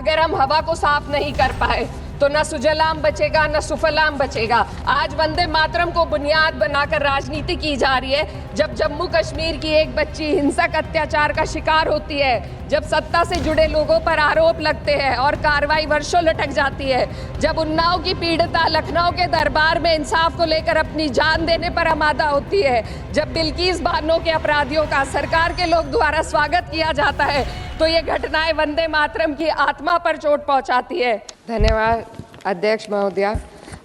अगर हम हवा को साफ नहीं कर पाए तो न सुजलाम बचेगा न सुफलाम बचेगा। आज वंदे मातरम को बुनियाद बनाकर राजनीति की जा रही है। जब जम्मू कश्मीर की एक बच्ची हिंसक अत्याचार का शिकार होती है, जब सत्ता से जुड़े लोगों पर आरोप लगते हैं और कार्रवाई वर्षों लटक जाती है, जब उन्नाव की पीड़िता लखनऊ के दरबार में इंसाफ को लेकर अपनी जान देने पर आमादा होती है, जब बिल्किस बानो के अपराधियों का सरकार के लोग द्वारा स्वागत किया जाता है, तो ये घटनाएं वंदे मातरम की आत्मा पर चोट पहुंचाती है। धन्यवाद अध्यक्ष महोदया।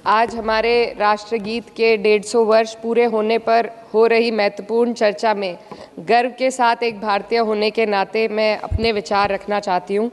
आज हमारे राष्ट्रगीत के 150 वर्ष पूरे होने पर हो रही महत्वपूर्ण चर्चा में गर्व के साथ एक भारतीय होने के नाते मैं अपने विचार रखना चाहती हूँ।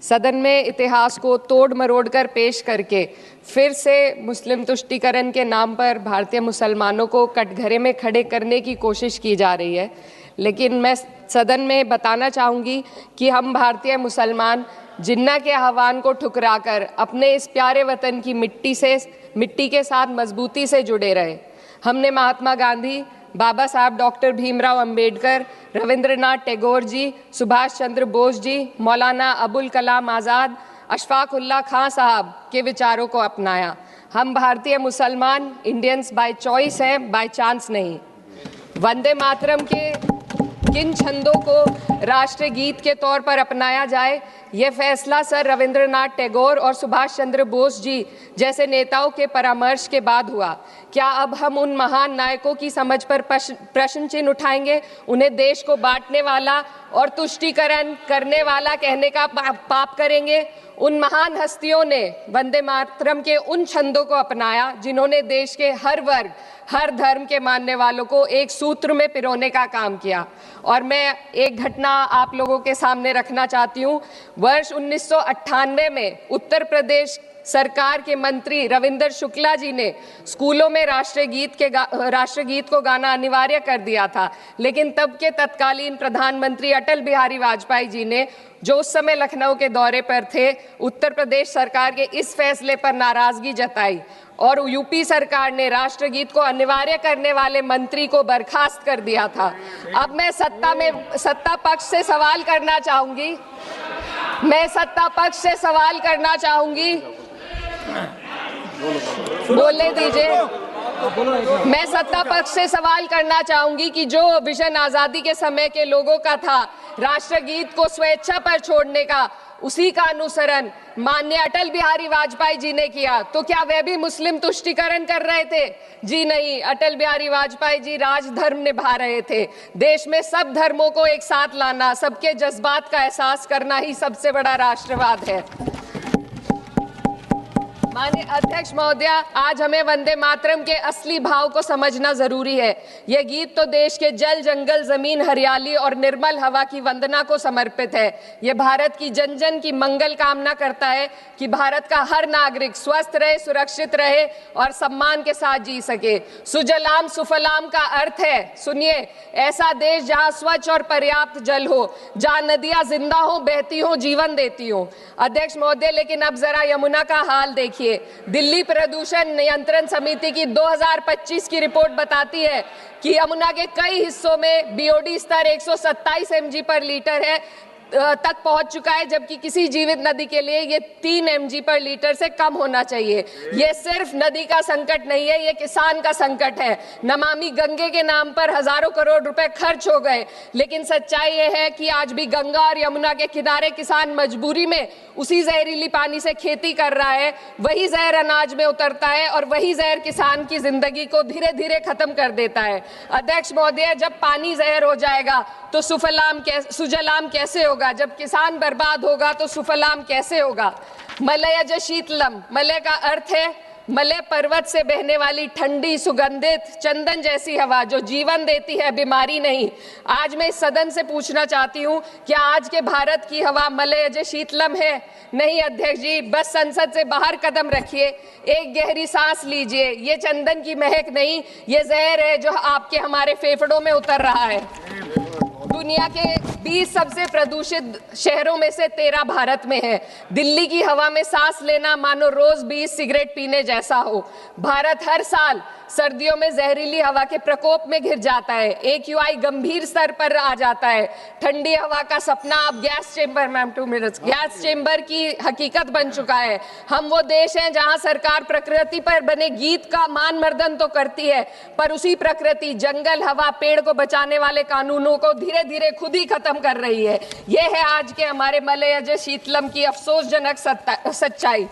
सदन में इतिहास को तोड़ मरोड़ कर पेश करके फिर से मुस्लिम तुष्टीकरण के नाम पर भारतीय मुसलमानों को कटघरे में खड़े करने की कोशिश की जा रही है। लेकिन मैं सदन में बताना चाहूँगी कि हम भारतीय मुसलमान जिन्ना के आह्वान को ठुकराकर अपने इस प्यारे वतन की मिट्टी के साथ मजबूती से जुड़े रहे। हमने महात्मा गांधी, बाबा साहब डॉक्टर भीमराव अंबेडकर, रविंद्रनाथ टैगोर जी, सुभाष चंद्र बोस जी, मौलाना अबुल कलाम आज़ाद, अशफाक उल्लाह खां साहब के विचारों को अपनाया। हम भारतीय मुसलमान इंडियंस बाय चॉइस हैं, बाय चांस नहीं। वंदे मातरम के किन छंदों को राष्ट्रगीत के तौर पर अपनाया जाए, यह फैसला सर रविंद्रनाथ टैगोर और सुभाष चंद्र बोस जी जैसे नेताओं के परामर्श के बाद हुआ। क्या अब हम उन महान नायकों की समझ पर प्रश्न चिन्ह उठाएंगे, उन्हें देश को बांटने वाला और तुष्टीकरण करने वाला कहने का पाप करेंगे? उन महान हस्तियों ने वंदे मातरम के उन छंदों को अपनाया जिन्होंने देश के हर वर्ग, हर धर्म के मानने वालों को एक सूत्र में पिरोने का काम किया। और मैं एक घटना आप लोगों के सामने रखना चाहती हूँ। वर्ष 1998 में उत्तर प्रदेश सरकार के मंत्री रविंदर शुक्ला जी ने स्कूलों में राष्ट्रगीत को गाना अनिवार्य कर दिया था। लेकिन तब के तत्कालीन प्रधानमंत्री अटल बिहारी वाजपेयी जी ने, जो उस समय लखनऊ के दौरे पर थे, उत्तर प्रदेश सरकार के इस फैसले पर नाराजगी जताई और यूपी सरकार ने राष्ट्रगीत को अनिवार्य करने वाले मंत्री को बर्खास्त कर दिया था। अब मैं सत्ता पक्ष से सवाल करना चाहूंगी। बोलने दीजिए। मैं सत्ता पक्ष से सवाल करना चाहूंगी कि जो विजन आजादी के समय के लोगों का था, राष्ट्रगीत को स्वेच्छा पर छोड़ने का, उसी का अनुसरण माननीय अटल बिहारी वाजपेयी जी ने किया, तो क्या वह भी मुस्लिम तुष्टीकरण कर रहे थे? जी नहीं, अटल बिहारी वाजपेयी जी राजधर्म निभा रहे थे। देश में सब धर्मों को एक साथ लाना, सबके जज्बात का एहसास करना ही सबसे बड़ा राष्ट्रवाद है। माननीय अध्यक्ष महोदया, आज हमें वंदे मातरम के असली भाव को समझना जरूरी है। यह गीत तो देश के जल, जंगल, जमीन, हरियाली और निर्मल हवा की वंदना को समर्पित है। यह भारत की जन जन की मंगल कामना करता है कि भारत का हर नागरिक स्वस्थ रहे, सुरक्षित रहे और सम्मान के साथ जी सके। सुजलाम सुफलाम का अर्थ है, सुनिए, ऐसा देश जहाँ स्वच्छ और पर्याप्त जल हो, जहाँ नदियाँ जिंदा हो, बहती हो, जीवन देती हो। अध्यक्ष महोदय, लेकिन अब जरा यमुना का हाल देखिए। दिल्ली प्रदूषण नियंत्रण समिति की 2025 की रिपोर्ट बताती है कि यमुना के कई हिस्सों में बीओडी स्तर 127 mg पर लीटर है तक पहुंच चुका है, जबकि किसी जीवित नदी के लिए ये 3 mg पर लीटर से कम होना चाहिए। ये सिर्फ नदी का संकट नहीं है, ये किसान का संकट है। नमामि गंगे के नाम पर हजारों करोड़ रुपए खर्च हो गए, लेकिन सच्चाई ये है कि आज भी गंगा और यमुना के किनारे किसान मजबूरी में उसी जहरीली पानी से खेती कर रहा है। वही जहर अनाज में उतरता है और वही जहर किसान की जिंदगी को धीरे धीरे खत्म कर देता है। अध्यक्ष महोदय, जब पानी जहर हो जाएगा तो सुजलाम कैसे होगा? जब किसान बर्बाद होगा तो सुफलाम कैसे होगा? मलयज शीतलम, मलय का अर्थ है मलय पर्वत से बहने वाली ठंडी, सुगंधित, चंदन जैसी हवा जो जीवन देती है, बीमारी नहीं। आज मैं इस सदन से पूछना चाहती हूँ, क्या आज के भारत की हवा मलयज शीतलम है? नहीं अध्यक्ष जी, बस संसद से बाहर कदम रखिए, एक गहरी सांस लीजिए। ये चंदन की महक नहीं, ये जहर है जो आपके हमारे फेफड़ों में उतर रहा है। दुनिया के 20 सबसे प्रदूषित शहरों में से 13 भारत में है। दिल्ली की हवा में सांस लेना मानो रोज 20 सिगरेट पीने जैसा हो। भारत हर साल सर्दियों में जहरीली हवा के प्रकोप में घिर जाता है। AQI गंभीर स्तर पर आ जाता है। ठंडी हवा का सपना अब gas chamber, ma'am 2 minutes, gas chamber की हकीकत बन चुका है। हम वो देश हैं जहां सरकार प्रकृति पर बने गीत का मान मर्दन तो करती है, पर उसी प्रकृति, जंगल, हवा, पेड़ को बचाने वाले कानूनों को धीरे धीरे खुद ही खत्म कर रही है। ये है आज के हमारे मलयज शीतलम की अफसोसजनक सच्चाई।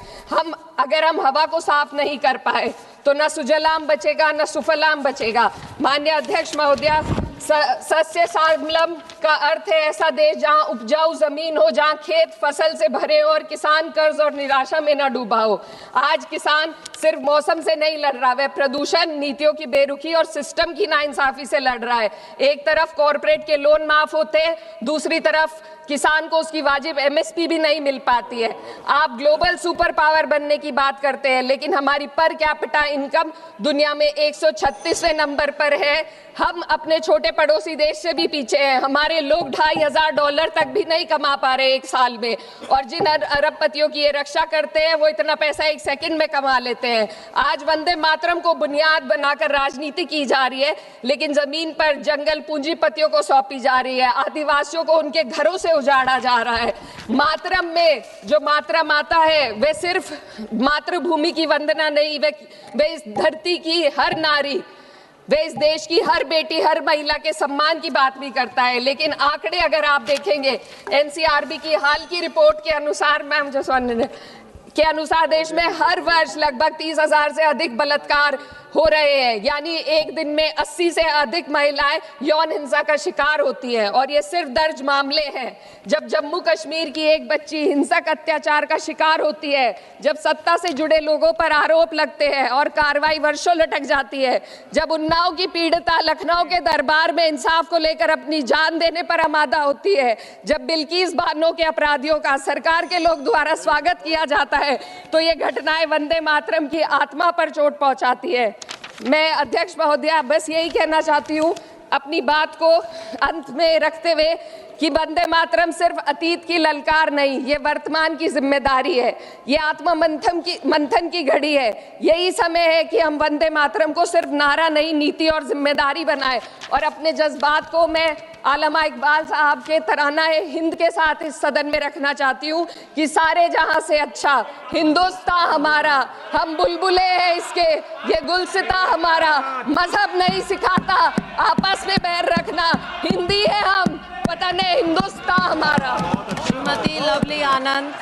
अगर हम हवा को साफ नहीं कर पाए तो न सुजलाम बचेगा न सुफलाम बचेगा। माननीय अध्यक्ष महोदया, सस्य श्यामलम का अर्थ है ऐसा देश जहां उपजाऊ जमीन हो, जहां खेत फसल से भरे हो और किसान कर्ज और निराशा में न डूबा हो। आज किसान सिर्फ मौसम से नहीं लड़ रहा, वह प्रदूषण, नीतियों की बेरुखी और सिस्टम की नाइंसाफी से लड़ रहा है। एक तरफ कॉर्पोरेट के लोन माफ होते हैं, दूसरी तरफ किसान को उसकी वाजिब MSP भी नहीं मिल पाती है। आप ग्लोबल सुपर पावर बनने की बात करते हैं, लेकिन हमारी पर कैपिटा इनकम दुनिया में 136वें नंबर पर है। हम अपने छोटे पड़ोसी देश से भी पीछे हैं। हमारे लोग $2,500 तक भी नहीं कमा पा रहे एक साल में, और जिन अरबपतियों की ये रक्षा करते हैं वो इतना पैसा एक सेकंड में कमा लेते हैं। आज वंदे मातरम को बुनियाद बनाकर राजनीति की जा रही है, लेकिन जमीन पर जंगल पूंजीपतियों को सौंपी जा रही है। आदिवासियों को उनके घरों से उजाड़ा जा रहा है। मातरम में जो मात्रा माता है वे सिर्फ मातृभूमि की वंदना नहीं, वे इस धरती की हर नारी, वे इस देश की हर बेटी, हर महिला के सम्मान की बात भी करता है। लेकिन आंकड़े अगर आप देखेंगे, NCRB की हाल की रिपोर्ट के अनुसार, मैम जसवंत के अनुसार देश में हर वर्ष लगभग 30,000 से अधिक बलात्कार हो रहे हैं। यानी एक दिन में 80 से अधिक महिलाएं यौन हिंसा का शिकार होती हैं, और ये सिर्फ दर्ज मामले हैं। जब जम्मू कश्मीर की एक बच्ची हिंसक अत्याचार का शिकार होती है, जब सत्ता से जुड़े लोगों पर आरोप लगते हैं और कार्रवाई वर्षों लटक जाती है, जब उन्नाव की पीड़िता लखनऊ के दरबार में इंसाफ को लेकर अपनी जान देने पर आमादा होती है, जब बिल्किस बानो के अपराधियों का सरकार के लोग द्वारा स्वागत किया जाता है, तो ये घटनाएं वंदे मातरम की आत्मा पर चोट पहुंचाती है। मैं अध्यक्ष महोदया बस यही कहना चाहती हूँ अपनी बात को अंत में रखते हुए कि वंदे मातरम सिर्फ अतीत की ललकार नहीं, ये वर्तमान की जिम्मेदारी है। ये आत्म मंथन की घड़ी है। यही समय है कि हम वंदे मातरम को सिर्फ नारा नहीं, नीति और जिम्मेदारी बनाएं। और अपने जज्बात को मैं आलमा इकबाल साहब के तराना हिंद के साथ इस सदन में रखना चाहती हूँ कि सारे जहां से अच्छा हिंदुस्तान हमारा, हम बुलबुले हैं इसके, ये गुलसिता हमारा, मजहब नहीं सिखाता आपस में बैर रखना, हिंदी है हम, वतन है हिंदुस्तान हमारा। श्रीमती लवली आनंद।